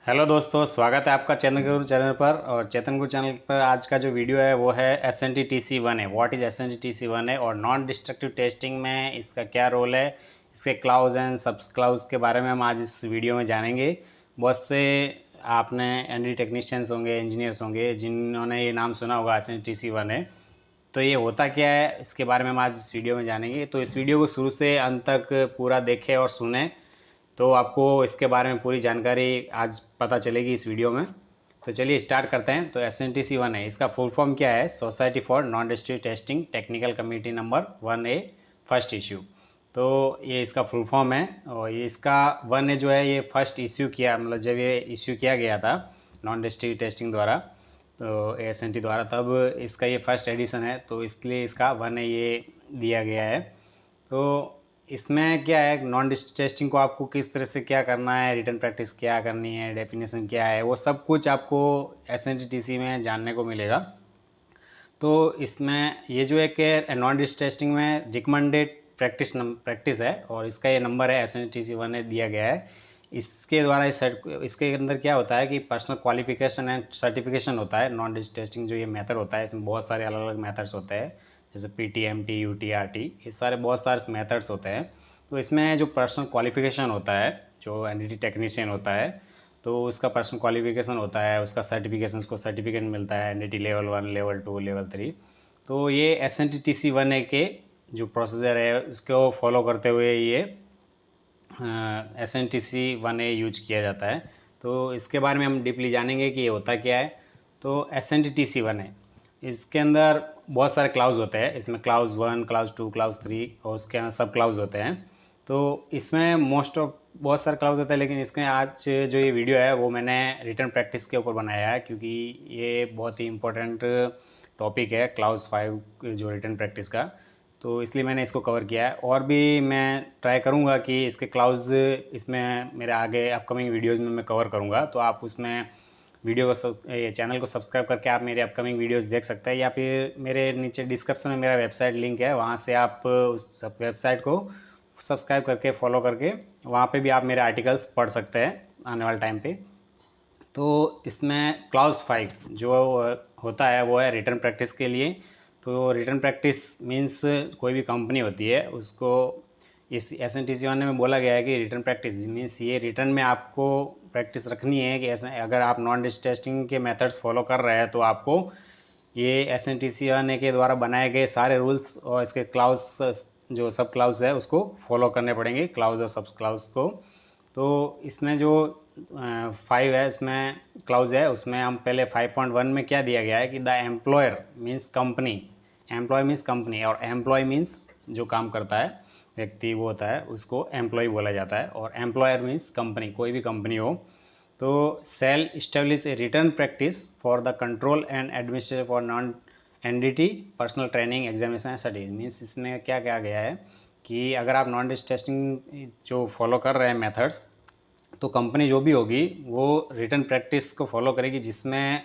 Hello दोस्तों, स्वागत है आपका चेतन गुरु चैनल पर। और चेतन गुरु चैनल पर आज का जो वीडियो है वो है SNTTC1 है। व्हाट इज़ SNTTC1 है और नॉन डिस्ट्रक्टिव टेस्टिंग में इसका क्या रोल है, इसके क्लाउज एंड सब क्लाउज के बारे में हम आज इस वीडियो में जानेंगे। बहुत से आपने एनडी टेक्नीशियंस होंगे, इंजीनियर्स होंगे जिन्होंने ये नाम सुना होगा SNTTC1 है। तो ये होता क्या है, इसके बारे में हम आज इस वीडियो में जानेंगे। तो इस वीडियो को शुरू से अंत तक पूरा देखें और सुने, तो आपको इसके बारे में पूरी जानकारी आज पता चलेगी इस वीडियो में। तो चलिए स्टार्ट करते हैं। तो SNTC1 है, इसका फुल फॉर्म क्या है? Society for non destructive testing technical committee number 1A first issue. तो ये इसका फुल फॉर्म है। और ये इसका 1A जो है ये फर्स्ट इशू किया, मतलब जब ये इशू किया गया था नॉन डिस्ट्रक्टिव टेस्टिंग द्वारा, तो ASNT द्वारा, तब इसका ये फर्स्ट एडिशन है, तो इसलिए इसका 1A ये दिया गया है। तो इसमें क्या है, नॉन टेस्टिंग को आपको किस तरह से क्या करना है, रिटर्न प्रैक्टिस क्या करनी है, डेफिनेशन क्या है, वो सब कुछ आपको SNTTC में जानने को मिलेगा। तो इसमें ये जो एक नॉन टेस्टिंग में रिकमेंडेड प्रैक्टिस है और इसका ये नंबर है SNTTC1 ने दिया गया है। इसके द्वारा इसके अंदर क्या होता है कि पर्सनल क्वालिफिकेशन एंड सर्टिफिकेशन होता है। नॉन टेस्टिंग जो ये मेथड होता है, इसमें बहुत सारे अलग अलग मेथड्स होते हैं, जैसे PT, MT, UT, RT, ये सारे बहुत सारे मेथड्स होते हैं। तो इसमें जो पर्सनल क्वालिफिकेशन होता है, जो एनडीटी टेक्नीशियन होता है, तो उसका पर्सनल क्वालिफिकेशन होता है, उसका सर्टिफिकेशन, उसको सर्टिफिकेट मिलता है एनडीटी लेवल 1, लेवल 2, लेवल 3। तो ये SNTTC1A के जो प्रोसीजर है उसको फॉलो करते हुए ये SNTTC1A यूज किया जाता है। तो इसके बारे में हम डीपली जानेंगे कि ये होता क्या है। तो SNTTC1A, इसके अंदर बहुत सारे क्लाउज होते हैं। इसमें क्लाउज 1, क्लाउज 2, क्लाउज 3 और उसके अंदर सब क्लाउज होते हैं। तो इसमें मोस्ट ऑफ बहुत सारे क्लाउज होते हैं, लेकिन इसमें आज जो ये वीडियो है वो मैंने रिटर्न प्रैक्टिस के ऊपर बनाया है, क्योंकि ये बहुत ही इम्पोर्टेंट टॉपिक है क्लाउज 5 जो रिटर्न प्रैक्टिस का। तो इसलिए मैंने इसको कवर किया है। और भी मैं ट्राई करूँगा कि इसके क्लाउज इसमें मेरे आगे अपकमिंग वीडियोज़ में मैं कवर करूँगा। तो आप उसमें वीडियो को चैनल को सब्सक्राइब करके आप मेरे अपकमिंग वीडियोस देख सकते हैं, या फिर मेरे नीचे डिस्क्रिप्शन में मेरा वेबसाइट लिंक है, वहाँ से आप उस वेबसाइट को सब्सक्राइब करके फॉलो करके वहाँ पे भी आप मेरे आर्टिकल्स पढ़ सकते हैं आने वाले टाइम पे। तो इसमें क्लाउज 5 जो होता है वो है रिटर्न प्रैक्टिस के लिए। तो रिटर्न प्रैक्टिस मीन्स कोई भी कंपनी होती है उसको, इस SNTTC1 में बोला गया है कि रिटर्न प्रैक्टिस मीन्स ये रिटर्न में आपको प्रैक्टिस रखनी है कि ऐसे अगर आप नॉन टेस्टिंग के मेथड्स फॉलो कर रहे हैं तो आपको ये SNTTC1 के द्वारा बनाए गए सारे रूल्स और इसके क्लाउज जो सब क्लाउज है उसको फॉलो करने पड़ेंगे, क्लाउज और सब क्लाउज को। तो इसमें जो 5 है, इसमें क्लाउज है, उसमें हम पहले 5.1 में क्या दिया गया है कि the employer means company, employ means company, और एम्प्लॉय मीन्स जो काम करता है व्यक्ति, वो होता है, उसको एम्प्लॉय बोला जाता है। और एम्प्लॉयर मीन्स कंपनी, कोई भी कंपनी हो। तो shall establish a written practice for the control and administration for non NDT personnel training examination and studies. Means इसमें क्या क्या गया है कि अगर आप नॉन टेस्टिंग जो फॉलो कर रहे हैं मेथड्स, तो कंपनी जो भी होगी वो रिटर्न प्रैक्टिस को फॉलो करेगी, जिसमें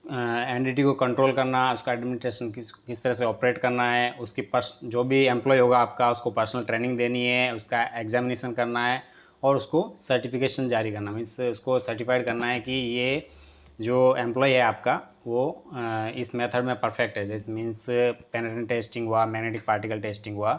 NDT को कंट्रोल करना, उसका एडमिनिस्ट्रेशन किस तरह से ऑपरेट करना है, उसकी जो भी एम्प्लॉय होगा आपका उसको पर्सनल ट्रेनिंग देनी है, उसका एग्जामिनेशन करना है और उसको सर्टिफिकेशन जारी करना, मीन्स उसको सर्टिफाइड करना है कि ये जो एम्प्लॉय है आपका वो इस मेथड में परफेक्ट है। जैसे मीन्स पेनिट्रेंट टेस्टिंग हुआ, मैग्नेटिक पार्टिकल टेस्टिंग हुआ,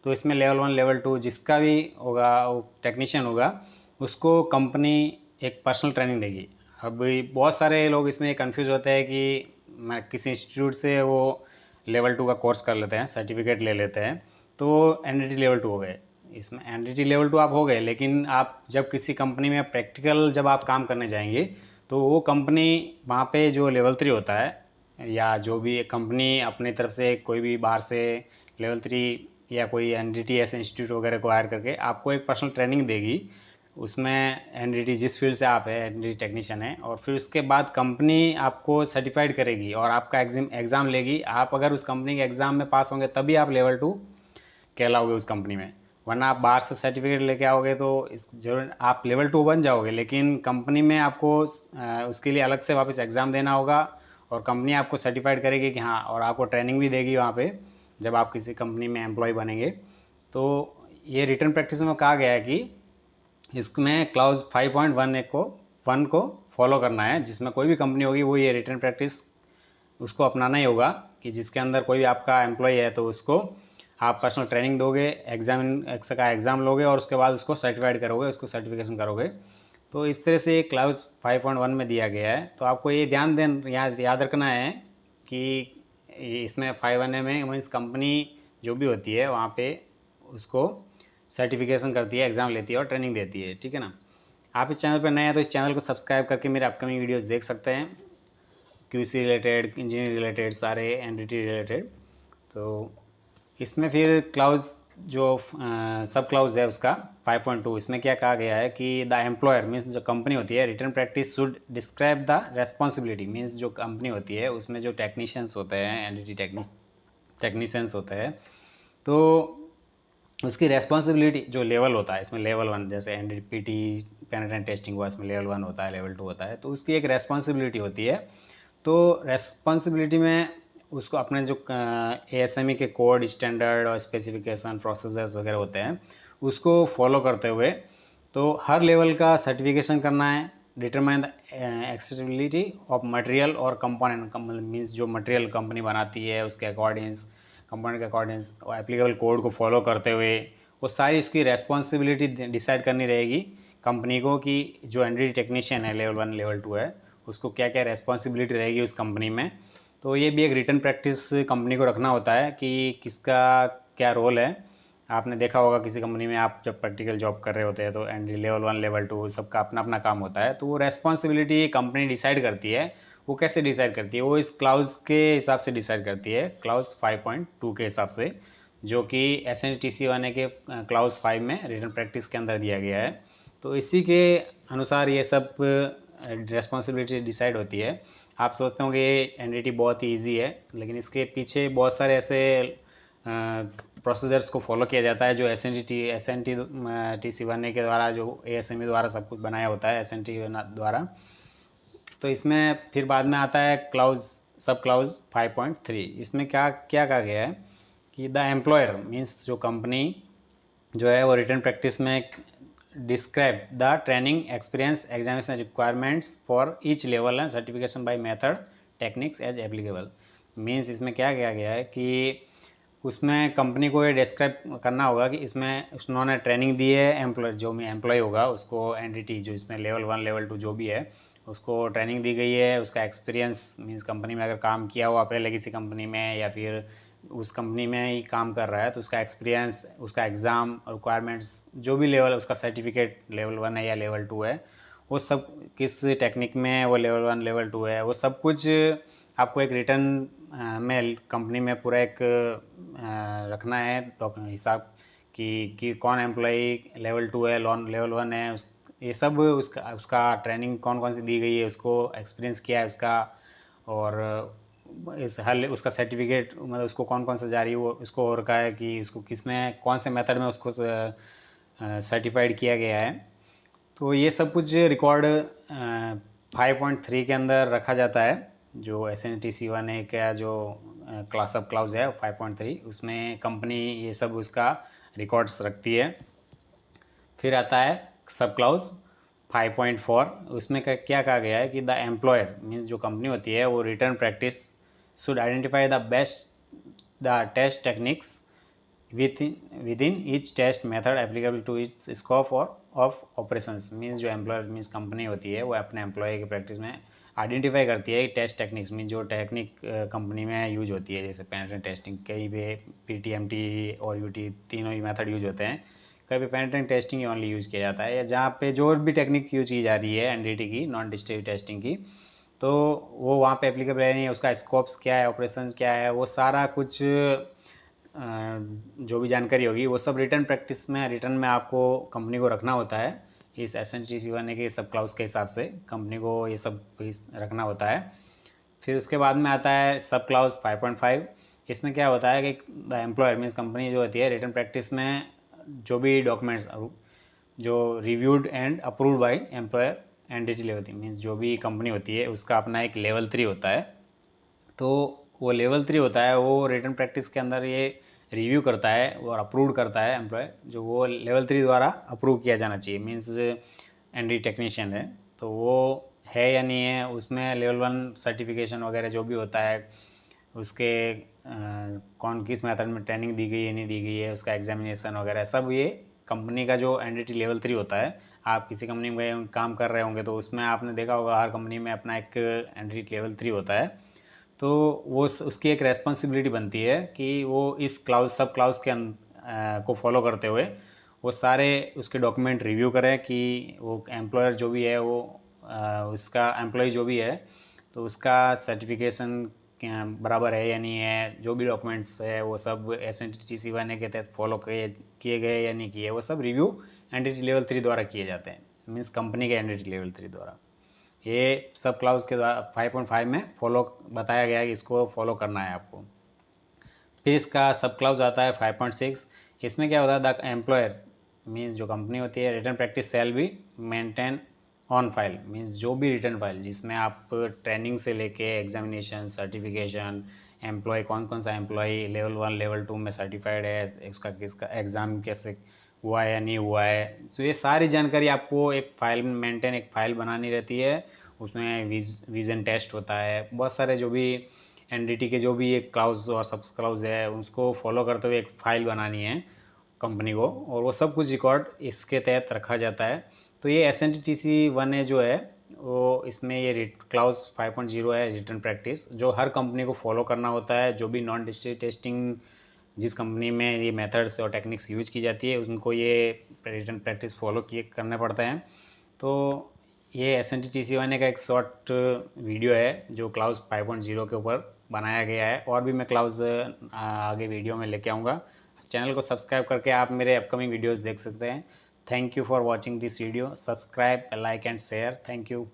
तो इसमें लेवल 1, लेवल 2 जिसका भी होगा वो टेक्नीशियन होगा, उसको कंपनी एक पर्सनल ट्रेनिंग देगी। अब बहुत सारे लोग इसमें कंफ्यूज होते हैं कि मैं किसी इंस्टीट्यूट से वो लेवल 2 का कोर्स कर लेते हैं, सर्टिफिकेट ले लेते हैं, तो NDT लेवल 2 हो गए। इसमें NDT लेवल 2 आप हो गए, लेकिन आप जब किसी कंपनी में प्रैक्टिकल जब आप काम करने जाएंगे, तो वो कंपनी वहाँ पे जो लेवल 3 होता है, या जो भी कंपनी अपनी तरफ से कोई भी बाहर से लेवल 3 या कोई NDT ऐसे इंस्टीट्यूट वगैरह को हायर करके आपको एक पर्सनल ट्रेनिंग देगी। उसमें NDT जिस फील्ड से आप है, NDT टेक्नीशियन है, और फिर उसके बाद कंपनी आपको सर्टिफाइड करेगी और आपका एग्ज़ाम लेगी। आप अगर उस कंपनी के एग्ज़ाम में पास होंगे तभी आप लेवल 2 कहलाओगे उस कंपनी में, वरना आप बाहर से सर्टिफिकेट लेके आओगे तो इस जरूर आप लेवल 2 बन जाओगे, लेकिन कंपनी में आपको उसके लिए अलग से वापस एग्ज़ाम देना होगा और कंपनी आपको सर्टिफाइड करेगी कि हाँ, और आपको ट्रेनिंग भी देगी वहाँ पे जब आप किसी कंपनी में एम्प्लॉय बनेंगे। तो ये रिटर्न प्रैक्टिस में कहा गया है कि इसमें क्लाउज 5.1 को वन को फॉलो करना है। जिसमें कोई भी कंपनी होगी वो ये रिटर्न प्रैक्टिस उसको अपनाना ही होगा कि जिसके अंदर कोई भी आपका एम्प्लॉय है तो उसको आप पर्सनल ट्रेनिंग दोगे, एग्ज़ाम लोगे और उसके बाद उसको सर्टिफाइड करोगे, उसको सर्टिफिकेशन करोगे। तो इस तरह से क्लाउज 5.1 में दिया गया है। तो आपको ये याद रखना है कि इसमें 5.1 में मीन्स कंपनी जो भी होती है वहाँ पे उसको सर्टिफिकेशन करती है, एग्ज़ाम लेती है और ट्रेनिंग देती है, ठीक है ना। आप इस चैनल पर नए हैं तो इस चैनल को सब्सक्राइब करके मेरे अपकमिंग वीडियोस देख सकते हैं, क्यूसी रिलेटेड, इंजीनियरिंग रिलेटेड, सारे एनडीटी रिलेटेड। तो इसमें फिर क्लाउज जो सब क्लाउज है उसका 5.2, इसमें क्या कहा गया है कि द एम्प्लॉयर मीन्स जो कंपनी होती है, written practice should describe the responsibility means जो कंपनी होती है उसमें जो टेक्नीशियंस होते हैं, एनडीटी टेक्नीशियंस होते हैं, तो उसकी रेस्पॉन्सिबिलिटी जो लेवल होता है, इसमें लेवल 1 जैसे एनडीपीटी पेनिट्रेंट टेस्टिंग हुआ, इसमें लेवल 1 होता है, लेवल 2 होता है, तो उसकी एक रेस्पॉन्सिबिलिटी होती है। तो रेस्पॉन्सिबिलिटी में उसको अपने जो एएसएमई के कोड, स्टैंडर्ड और स्पेसिफिकेशन, प्रोसेसर्स वगैरह होते हैं उसको फॉलो करते हुए तो हर लेवल का सर्टिफिकेशन करना है। Determine the accessibility of material और कंपोनेंट मीन्स जो मटेरियल कंपनी बनाती है उसके अकॉर्डिंग्स, कंपोनेंट के अकॉर्डिंग्स और एप्लीकेबल कोड को फॉलो करते हुए वो सारी उसकी रेस्पॉन्सिबिलिटी डिसाइड करनी रहेगी कंपनी को कि जो एनडीटी टेक्नीशियन है लेवल 1 लेवल 2 है उसको क्या क्या रेस्पॉन्सिबिलिटी रहेगी उस कंपनी में। तो ये भी एक रिटर्न प्रैक्टिस कंपनी को रखना होता है कि किसका क्या रोल है। आपने देखा होगा किसी कंपनी में आप जब प्रैक्टिकल जॉब कर रहे होते हैं तो एंड लेवल 1 लेवल 2 सबका अपना अपना काम होता है, तो वो रेस्पॉन्सिबिलिटी कंपनी डिसाइड करती है। वो कैसे डिसाइड करती है, वो इस क्लाउज के हिसाब से डिसाइड करती है, क्लाउज 5.2 के हिसाब से, जो कि SNTC वाले के क्लाउज 5 में रिटर्न प्रैक्टिस के अंदर दिया गया है। तो इसी के अनुसार ये सब रेस्पॉन्सिबिलिटी डिसाइड होती है। आप सोचते होंगे ये एनडीटी बहुत ही ईजी है, लेकिन इसके पीछे बहुत सारे ऐसे प्रोसीजर्स को फॉलो किया जाता है जो SNTC बनने के द्वारा, जो ASME द्वारा सब कुछ बनाया होता है SNT द्वारा। तो इसमें फिर बाद में आता है क्लाउज सब क्लाउज 5.3। इसमें क्या क्या कहा गया है कि द एम्प्लॉयर मीन्स जो कंपनी जो है वो रिटर्न प्रैक्टिस में describe the training experience examination requirements for each level and certification by method techniques as applicable. Means इसमें क्या किया गया है कि उसमें कंपनी को ये डिस्क्राइब करना होगा कि इसमें उन्होंने ट्रेनिंग दी है, एम्प्लॉय जो भी एम्प्लॉय होगा उसको एनडीटी जो इसमें लेवल 1 लेवल 2 जो भी है उसको ट्रेनिंग दी गई है, उसका एक्सपीरियंस मीन्स कंपनी में अगर काम किया हुआ पहले किसी कंपनी में या फिर उस कंपनी में ही काम कर रहा है तो उसका एक्सपीरियंस, उसका एग्ज़ाम रिक्वायरमेंट्स जो भी लेवल, उसका सर्टिफिकेट लेवल 1 है या लेवल 2 है, वो सब किस टेक्निक में वो लेवल 1 लेवल 2 है, वो सब कुछ आपको एक रिटर्न में कंपनी में पूरा एक रखना है हिसाब कि कौन एम्प्लॉई लेवल 2 है, लेवल 1 है, ये सब उसका ट्रेनिंग कौन कौन सी दी गई है, उसको एक्सपीरियंस किया है उसका, और इस हर उसका सर्टिफिकेट मतलब उसको कौन कौन सा जारी वो उसको और का है कि उसको किस में कौन से मेथड में उसको सर्टिफाइड किया गया है। तो ये सब कुछ रिकॉर्ड 5.3 के अंदर रखा जाता है। जो SNTC वन है का जो क्लास ऑफ क्लाउज है 5.3 उसमें कंपनी ये सब उसका रिकॉर्ड्स रखती है। फिर आता है सब क्लाउज 5.4, उसमें क्या कहा गया है कि द एम्प्लॉयर मीन्स जो कंपनी होती है वो written practice should identify the test techniques within each test method applicable to its scope or of operations। Means जो एम्प्लॉयर मीन्स कंपनी होती है वो अपने एम्प्लॉय की प्रैक्टिस में आइडेंटिफाई करती है टेस्ट टेक्निक्स मीन जो टेक्निक कंपनी में यूज होती है, जैसे पेनिट्रेंट टेस्टिंग, कई भी PTMT और UT तीनों ही मेथड यूज होते हैं, कभी पेनिट्रेंट टेस्टिंग ओनली यूज़ किया जाता है, या जहाँ पे जो भी टेक्निक यूज की जा रही है एनडीटी की, नॉन डिस्ट्रक्टिव टेस्टिंग की, तो वो वहाँ पे एप्लीकेबल है नहीं है, उसका स्कोप्स क्या है, ऑपरेशंस क्या है, वो सारा कुछ जो भी जानकारी होगी वो सब रिटर्न प्रैक्टिस में रिटर्न में आपको कंपनी को रखना होता है। इस SNTC बनने के सब क्लाउज के हिसाब से कंपनी को ये सब रखना होता है। फिर उसके बाद में आता है सब क्लाउज 5.5। इसमें क्या होता है कि द एम्प्लॉयर मीन्स कंपनी जो होती है रिटर्न प्रैक्टिस में जो भी डॉक्यूमेंट्स जो reviewed and approved by employer NDT level 3 means जो भी कंपनी होती है उसका अपना एक लेवल 3 होता है। तो वो लेवल 3 होता है वो रिटर्न प्रैक्टिस के अंदर ये रिव्यू करता है और अप्रूव करता है एम्प्लॉय, जो वो लेवल 3 द्वारा अप्रूव किया जाना चाहिए मीन्स एनडी टेक्नीशियन है तो वो है या नहीं है, उसमें लेवल 1 सर्टिफिकेशन वगैरह जो भी होता है, उसके कौन किस मेथड में ट्रेनिंग दी गई है नहीं दी गई है, उसका एग्जामिनेशन वगैरह सब ये कंपनी का जो एनडीटी लेवल 3 होता है। आप किसी कंपनी में काम कर रहे होंगे तो उसमें आपने देखा होगा हर कंपनी में अपना एक एनडीटी लेवल 3 होता है। तो वो उसकी एक रेस्पॉन्सिबिलिटी बनती है कि वो इस क्लाउज सब क्लाउज के को फॉलो करते हुए वो सारे उसके डॉक्यूमेंट रिव्यू करें कि वो एम्प्लॉयर जो भी है वो उसका एम्प्लॉय जो भी है तो उसका सर्टिफिकेशन बराबर है या नहीं है, जो भी डॉक्यूमेंट्स है वो सब SNTT C1 के तहत फॉलो किए गए या नहीं किए, वो सब रिव्यू एनडीटी लेवल 3 द्वारा किए जाते हैं, मीन्स कंपनी के एनडीटी लेवल 3 द्वारा। ये सब क्लाउज के द्वारा 5.5 में फॉलो बताया गया है कि इसको फॉलो करना है आपको। फिर इसका सब क्लाउज आता है 5.6। इसमें क्या होता है, द एम्प्लॉयर मीन्स जो कंपनी होती है written practice shall be maintain on file, means जो भी रिटर्न फाइल जिसमें आप ट्रेनिंग से लेके एग्जामिनेशन सर्टिफिकेशन एम्प्लॉय कौन कौन सा एम्प्लॉय लेवल 1 लेवल 2 में सर्टिफाइड है, उसका किसका एग्ज़ाम कैसे हुआ है या नहीं हुआ है, तो ये सारी जानकारी आपको एक फाइल में मेंटेन एक फ़ाइल बनानी रहती है। उसमें विज़न टेस्ट होता है, बहुत सारे जो भी एनडीटी के जो भी एक क्लाउज और सब क्लाउज है उसको फॉलो करते हुए एक फ़ाइल बनानी है कंपनी को, और वो सब कुछ रिकॉर्ड इसके तहत रखा जाता है। तो ये SNTT-C1 है जो है वो इसमें ये क्लाउज 5.0 है रिटर्न प्रैक्टिस, जो हर कंपनी को फॉलो करना होता है। जो भी नॉन डिस्ट्रिक्ट टेस्टिंग जिस कंपनी में ये मेथड्स और टेक्निक्स यूज की जाती है उनको ये रिटर्न प्रैक्टिस फॉलो किए करने पड़ते हैं। तो ये SNTT-C1 का एक शॉर्ट वीडियो है जो क्लाउज 5.0 के ऊपर बनाया गया है, और भी मैं क्लाउज आगे वीडियो में लेके आऊँगा। चैनल को सब्सक्राइब करके आप मेरे अपकमिंग वीडियोस देख सकते हैं। Thank you for watching this video, subscribe like and share, thank you.